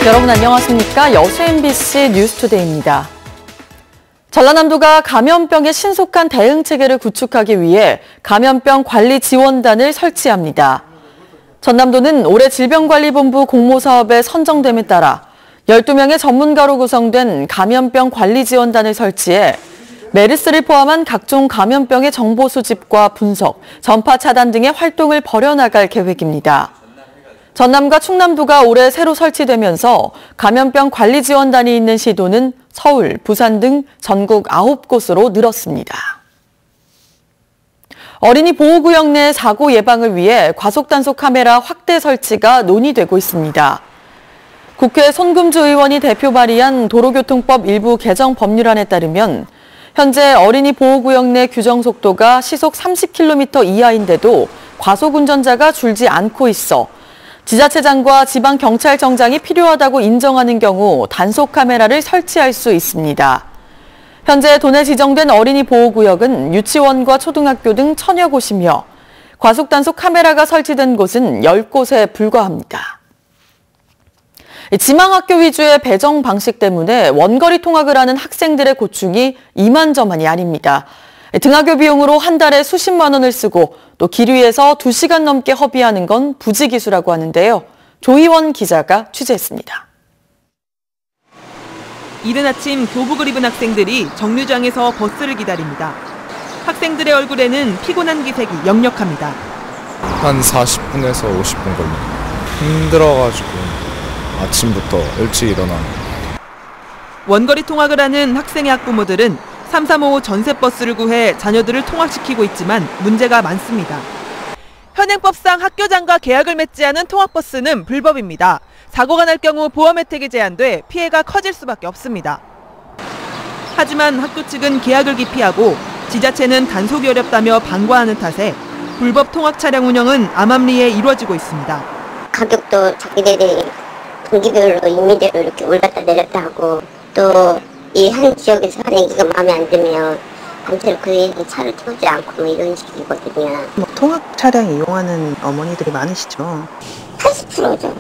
여러분 안녕하십니까? 여수 MBC 뉴스투데이입니다. 전라남도가 감염병에 신속한 대응 체계를 구축하기 위해 감염병 관리 지원단을 설치합니다. 전남도는 올해 질병관리본부 공모사업에 선정됨에 따라 12명의 전문가로 구성된 감염병 관리 지원단을 설치해 메르스를 포함한 각종 감염병의 정보 수집과 분석, 전파 차단 등의 활동을 벌여나갈 계획입니다. 전남과 충남도가 올해 새로 설치되면서 감염병 관리 지원단이 있는 시도는 서울, 부산 등 전국 9곳으로 늘었습니다. 어린이 보호구역 내 사고 예방을 위해 과속단속 카메라 확대 설치가 논의되고 있습니다. 국회 손금주 의원이 대표 발의한 도로교통법 일부 개정 법률안에 따르면 현재 어린이 보호구역 내 규정 속도가 시속 30km 이하인데도 과속운전자가 줄지 않고 있어 지자체장과 지방경찰청장이 필요하다고 인정하는 경우 단속 카메라를 설치할 수 있습니다. 현재 도내 지정된 어린이 보호구역은 유치원과 초등학교 등 1000여 곳이며 과속단속 카메라가 설치된 곳은 10곳에 불과합니다. 지망학교 위주의 배정 방식 때문에 원거리 통학을 하는 학생들의 고충이 이만저만이 아닙니다. 등하교 비용으로 한 달에 수십만 원을 쓰고 또 길 위에서 2시간 넘게 허비하는 건 부지기수라고 하는데요. 조희원 기자가 취재했습니다. 이른 아침 교복을 입은 학생들이 정류장에서 버스를 기다립니다. 학생들의 얼굴에는 피곤한 기색이 역력합니다. 한 40분에서 50분 걸려요. 힘들어가지고 아침부터 일찍 일어나요. 원거리 통학을 하는 학생의 학부모들은 3355 전세버스를 구해 자녀들을 통학시키고 있지만 문제가 많습니다. 현행법상 학교장과 계약을 맺지 않은 통학버스는 불법입니다. 사고가 날 경우 보험 혜택이 제한돼 피해가 커질 수밖에 없습니다. 하지만 학교 측은 계약을 기피하고 지자체는 단속이 어렵다며 방관하는 탓에 불법 통학 차량 운영은 암암리에 이루어지고 있습니다. 가격도 자기들이 분기별로 임의대로 이렇게 올랐다 내렸다 하고 또 이 한 지역에서 한 얘기가 마음에 안 들면 단체로 그 얘기 차를 태우지 않고 뭐 이런 식이거든요. 통학 차량 이용하는 어머니들이 많으시죠? 80%죠.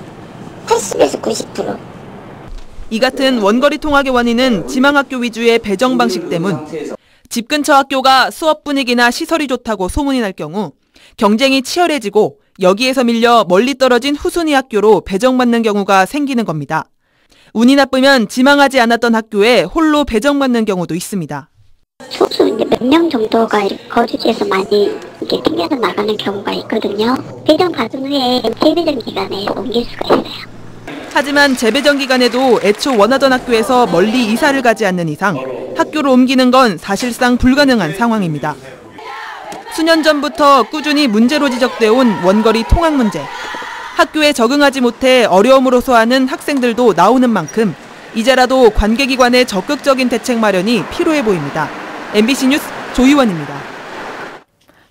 80에서 90%. 이 같은 원거리 통학의 원인은 지망학교 위주의 배정 방식 때문. 집 근처 학교가 수업 분위기나 시설이 좋다고 소문이 날 경우 경쟁이 치열해지고 여기에서 밀려 멀리 떨어진 후순위 학교로 배정받는 경우가 생기는 겁니다. 운이 나쁘면 지망하지 않았던 학교에 홀로 배정받는 경우도 있습니다. 소수 이제 몇 명 정도가 거주지에서 많이 이렇게 튕겨서 나가는 경우가 있거든요. 배정 받은 후에 재배정 기간에 옮길 수가 있어요. 하지만 재배정 기간에도 애초 원하던 학교에서 멀리 이사를 가지 않는 이상 학교로 옮기는 건 사실상 불가능한 상황입니다. 수년 전부터 꾸준히 문제로 지적돼 온 원거리 통학 문제. 학교에 적응하지 못해 어려움을 호소하는 학생들도 나오는 만큼 이제라도 관계기관의 적극적인 대책 마련이 필요해 보입니다. MBC 뉴스 조희원입니다.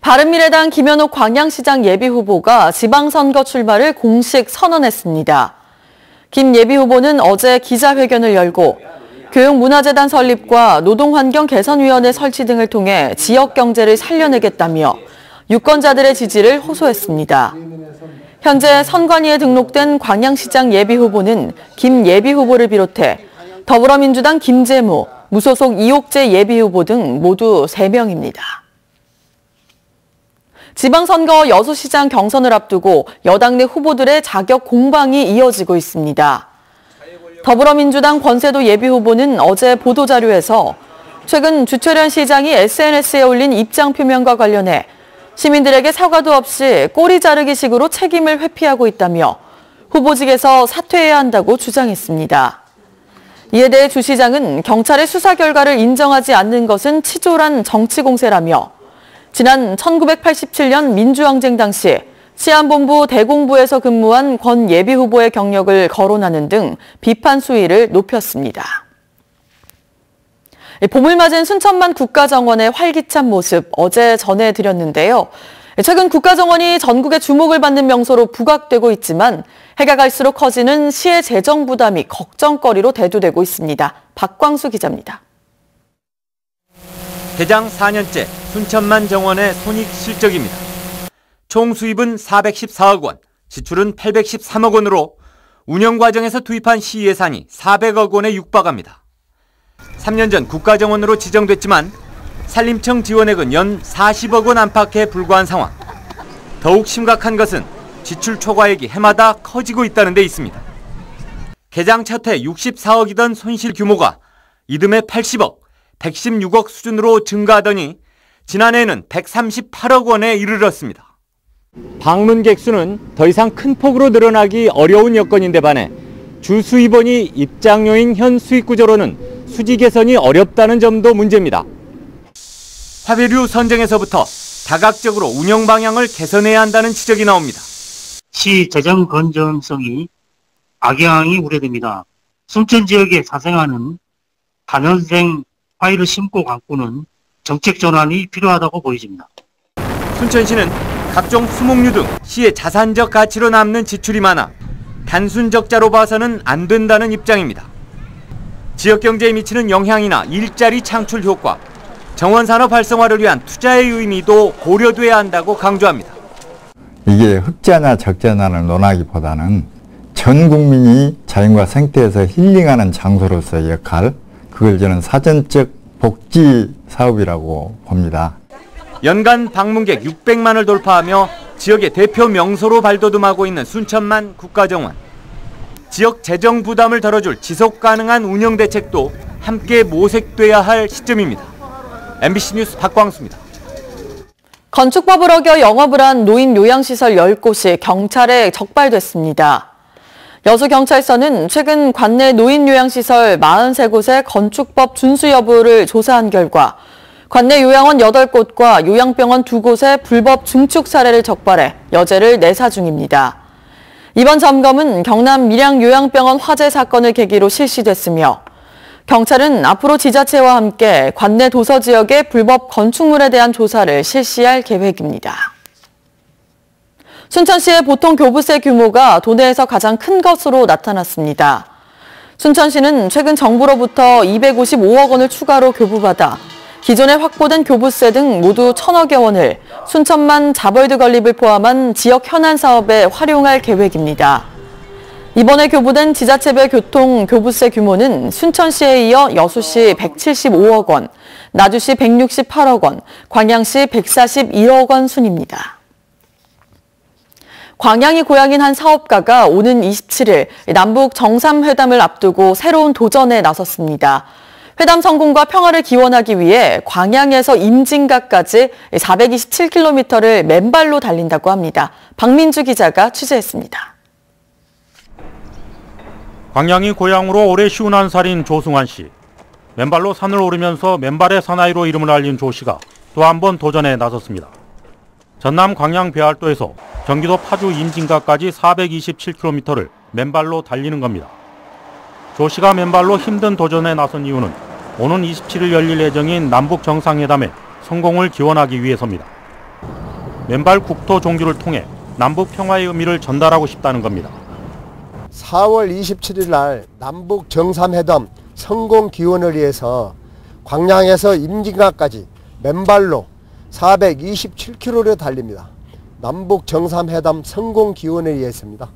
바른미래당 김현옥 광양시장 예비후보가 지방선거 출마를 공식 선언했습니다. 김 예비후보는 어제 기자회견을 열고 교육문화재단 설립과 노동환경개선위원회 설치 등을 통해 지역경제를 살려내겠다며 유권자들의 지지를 호소했습니다. 현재 선관위에 등록된 광양시장 예비후보는 김 예비후보를 비롯해 더불어민주당 김재무, 무소속 이옥재 예비후보 등 모두 3명입니다. 지방선거 여수시장 경선을 앞두고 여당 내 후보들의 자격 공방이 이어지고 있습니다. 더불어민주당 권세도 예비후보는 어제 보도자료에서 최근 주철현 시장이 SNS에 올린 입장 표명과 관련해 시민들에게 사과도 없이 꼬리 자르기식으로 책임을 회피하고 있다며 후보직에서 사퇴해야 한다고 주장했습니다. 이에 대해 주 시장은 경찰의 수사 결과를 인정하지 않는 것은 치졸한 정치 공세라며 지난 1987년 민주항쟁 당시 치안본부 대공부에서 근무한 권 예비후보의 경력을 거론하는 등 비판 수위를 높였습니다. 봄을 맞은 순천만 국가정원의 활기찬 모습 어제 전해드렸는데요. 최근 국가정원이 전국의 주목을 받는 명소로 부각되고 있지만 해가 갈수록 커지는 시의 재정 부담이 걱정거리로 대두되고 있습니다. 박광수 기자입니다. 개장 4년째 순천만 정원의 손익 실적입니다. 총 수입은 414억 원, 지출은 813억 원으로 운영 과정에서 투입한 시예산이 400억 원에 육박합니다. 3년 전 국가정원으로 지정됐지만 산림청 지원액은 연 40억 원 안팎에 불과한 상황. 더욱 심각한 것은 지출 초과액이 해마다 커지고 있다는 데 있습니다. 개장 첫 해 64억이던 손실 규모가 이듬해 80억, 116억 수준으로 증가하더니 지난해에는 138억 원에 이르렀습니다. 방문객 수는 더 이상 큰 폭으로 늘어나기 어려운 여건인데 반해 주 수입원이 입장료인 현 수익 구조로는 수지 개선이 어렵다는 점도 문제입니다. 화폐류 선정에서부터 다각적으로 운영 방향을 개선해야 한다는 지적이 나옵니다. 시 재정 건전성이 악영향이 우려됩니다. 순천 지역에 자생하는 단연생 화이를 심고 가꾸는 정책 전환이 필요하다고 보여집니다. 순천시는 각종 수목류 등 시의 자산적 가치로 남는 지출이 많아 단순 적자로 봐서는 안 된다는 입장입니다. 지역 경제에 미치는 영향이나 일자리 창출 효과, 정원산업 활성화를 위한 투자의 의미도 고려돼야 한다고 강조합니다. 이게 흑자냐 적자냐를 논하기보다는 전 국민이 자연과 생태에서 힐링하는 장소로서의 역할, 그걸 저는 사전적 복지 사업이라고 봅니다. 연간 방문객 600만을 돌파하며 지역의 대표 명소로 발돋움하고 있는 순천만 국가정원. 지역 재정 부담을 덜어줄 지속 가능한 운영 대책도 함께 모색돼야 할 시점입니다. MBC 뉴스 박광수입니다. 건축법을 어겨 영업을 한 노인 요양시설 10곳이 경찰에 적발됐습니다. 여수경찰서는 최근 관내 노인 요양시설 43곳의 건축법 준수 여부를 조사한 결과 관내 요양원 8곳과 요양병원 2곳의 불법 증축 사례를 적발해 여죄를 내사 중입니다. 이번 점검은 경남 밀양요양병원 화재 사건을 계기로 실시됐으며 경찰은 앞으로 지자체와 함께 관내 도서 지역의 불법 건축물에 대한 조사를 실시할 계획입니다. 순천시의 보통 교부세 규모가 도내에서 가장 큰 것으로 나타났습니다. 순천시는 최근 정부로부터 255억 원을 추가로 교부받아 기존에 확보된 교부세 등 모두 1,000억여 원을 순천만 자벌드 건립을 포함한 지역 현안 사업에 활용할 계획입니다. 이번에 교부된 지자체별 교통 교부세 규모는 순천시에 이어 여수시 175억 원, 나주시 168억 원, 광양시 141억 원 순입니다. 광양이 고향인 한 사업가가 오는 27일 남북 정상회담을 앞두고 새로운 도전에 나섰습니다. 회담 성공과 평화를 기원하기 위해 광양에서 임진각까지 427km를 맨발로 달린다고 합니다. 박민주 기자가 취재했습니다. 광양이 고향으로 올해 51살인 조승환 씨. 맨발로 산을 오르면서 맨발의 사나이로 이름을 알린 조 씨가 또 한 번 도전에 나섰습니다. 전남 광양 배알도에서 경기도 파주 임진각까지 427km를 맨발로 달리는 겁니다. 조 씨가 맨발로 힘든 도전에 나선 이유는 오는 27일 열릴 예정인 남북 정상회담의 성공을 기원하기 위해서입니다. 맨발 국토 종주를 통해 남북 평화의 의미를 전달하고 싶다는 겁니다. 4월 27일 날 남북 정상회담 성공 기원을 위해서 광양에서 임진각까지 맨발로 427km를 달립니다. 남북 정상회담 성공 기원을 위해서입니다.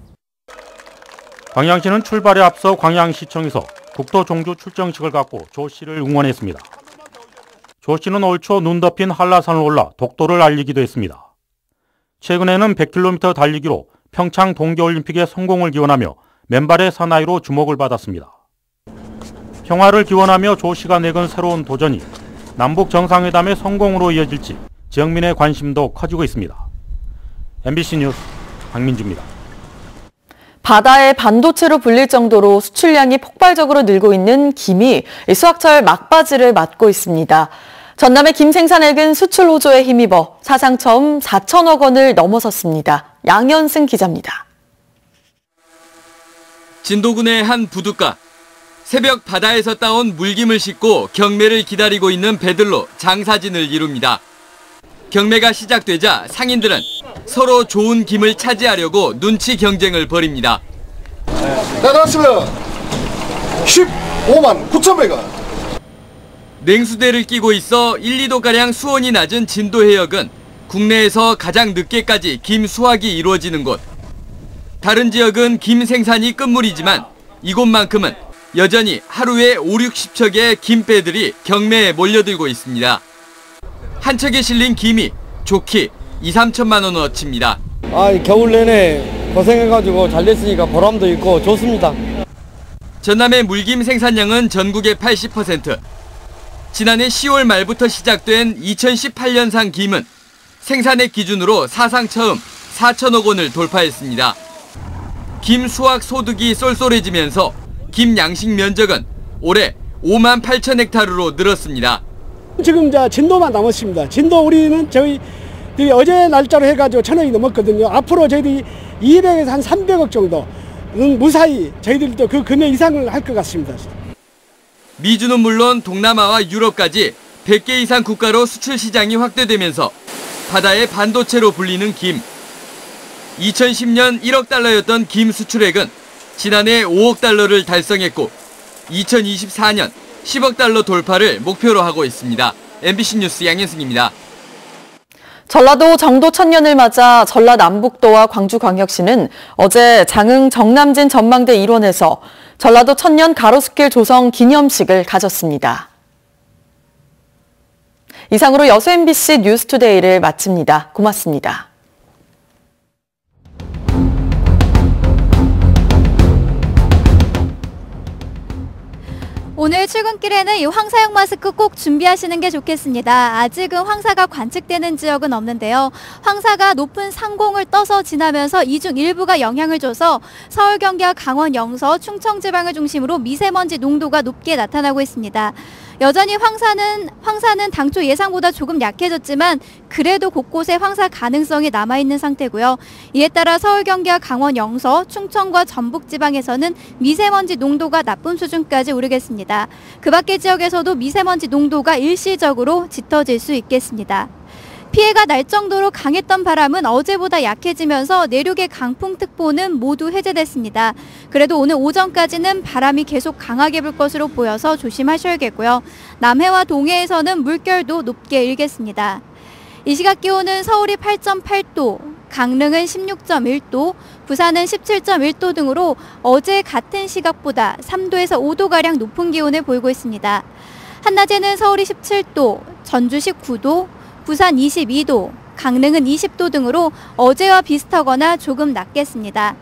광양시는 출발에 앞서 광양시청에서 국토 종주 출정식을 갖고 조 씨를 응원했습니다. 조 씨는 올 초 눈 덮인 한라산을 올라 독도를 알리기도 했습니다. 최근에는 100km 달리기로 평창 동계올림픽의 성공을 기원하며 맨발의 사나이로 주목을 받았습니다. 평화를 기원하며 조 씨가 내건 새로운 도전이 남북 정상회담의 성공으로 이어질지 지역민의 관심도 커지고 있습니다. MBC 뉴스 박민주입니다. 바다에 반도체로 불릴 정도로 수출량이 폭발적으로 늘고 있는 김이 수확철 막바지를 맞고 있습니다. 전남의 김 생산액은 수출 호조에 힘입어 사상 처음 4천억 원을 넘어섰습니다. 양현승 기자입니다. 진도군의 한 부둣가. 새벽 바다에서 따온 물김을 싣고 경매를 기다리고 있는 배들로 장사진을 이룹니다. 경매가 시작되자 상인들은 서로 좋은 김을 차지하려고 눈치 경쟁을 벌입니다. 네, 나왔습니다. 15만 9천 원. 냉수대를 끼고 있어 1, 2도가량 수온이 낮은 진도 해역은 국내에서 가장 늦게까지 김 수확이 이루어지는 곳. 다른 지역은 김 생산이 끝물이지만 이곳만큼은 여전히 하루에 5, 60척의 김배들이 경매에 몰려들고 있습니다. 한 척에 실린 김이 좋게 2, 3천만 원어치입니다. 겨울 내내 고생해가지고 잘 됐으니까 보람도 있고 좋습니다. 전남의 물김 생산량은 전국의 80%. 지난해 10월 말부터 시작된 2018년산 김은 생산액 기준으로 사상 처음 4천억 원을 돌파했습니다. 김 수확 소득이 쏠쏠해지면서 김 양식 면적은 올해 5만 8천 헥타르로 늘었습니다. 지금 진도만 남았습니다. 진도 우리는 저희 어제 날짜로 해가지고 1,000억이 넘었거든요. 앞으로 저희들이 200에서 한 300억 정도 무사히 저희들도 그 금액 이상을 할 것 같습니다. 미주는 물론 동남아와 유럽까지 100개 이상 국가로 수출 시장이 확대되면서 바다의 반도체로 불리는 김. 2010년 1억 달러였던 김 수출액은 지난해 5억 달러를 달성했고 2024년 10억 달러 돌파를 목표로 하고 있습니다. MBC 뉴스 양현승입니다. 전라도 정도 천년을 맞아 전라남북도와 광주광역시는 어제 장흥 정남진 전망대 일원에서 전라도 천년 가로수길 조성 기념식을 가졌습니다. 이상으로 여수 MBC 뉴스투데이를 마칩니다. 고맙습니다. 오늘 출근길에는 이 황사용 마스크 꼭 준비하시는 게 좋겠습니다. 아직은 황사가 관측되는 지역은 없는데요. 황사가 높은 상공을 떠서 지나면서 이 중 일부가 영향을 줘서 서울, 경기와 강원, 영서, 충청 지방을 중심으로 미세먼지 농도가 높게 나타나고 있습니다. 여전히 황사는 당초 예상보다 조금 약해졌지만 그래도 곳곳에 황사 가능성이 남아있는 상태고요. 이에 따라 서울, 경기와 강원, 영서, 충청과 전북 지방에서는 미세먼지 농도가 나쁨 수준까지 오르겠습니다. 그 밖의 지역에서도 미세먼지 농도가 일시적으로 짙어질 수 있겠습니다. 피해가 날 정도로 강했던 바람은 어제보다 약해지면서 내륙의 강풍특보는 모두 해제됐습니다. 그래도 오늘 오전까지는 바람이 계속 강하게 불 것으로 보여서 조심하셔야겠고요. 남해와 동해에서는 물결도 높게 일겠습니다. 이 시각 기온은 서울이 8.8도, 강릉은 16.1도, 부산은 17.1도 등으로 어제 같은 시각보다 3도에서 5도가량 높은 기온을 보이고 있습니다. 한낮에는 서울이 17도, 전주 19도, 부산 22도, 강릉은 20도 등으로 어제와 비슷하거나 조금 낮겠습니다.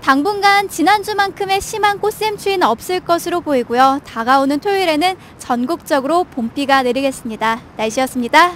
당분간 지난주만큼의 심한 꽃샘추위는 없을 것으로 보이고요. 다가오는 토요일에는 전국적으로 봄비가 내리겠습니다. 날씨였습니다.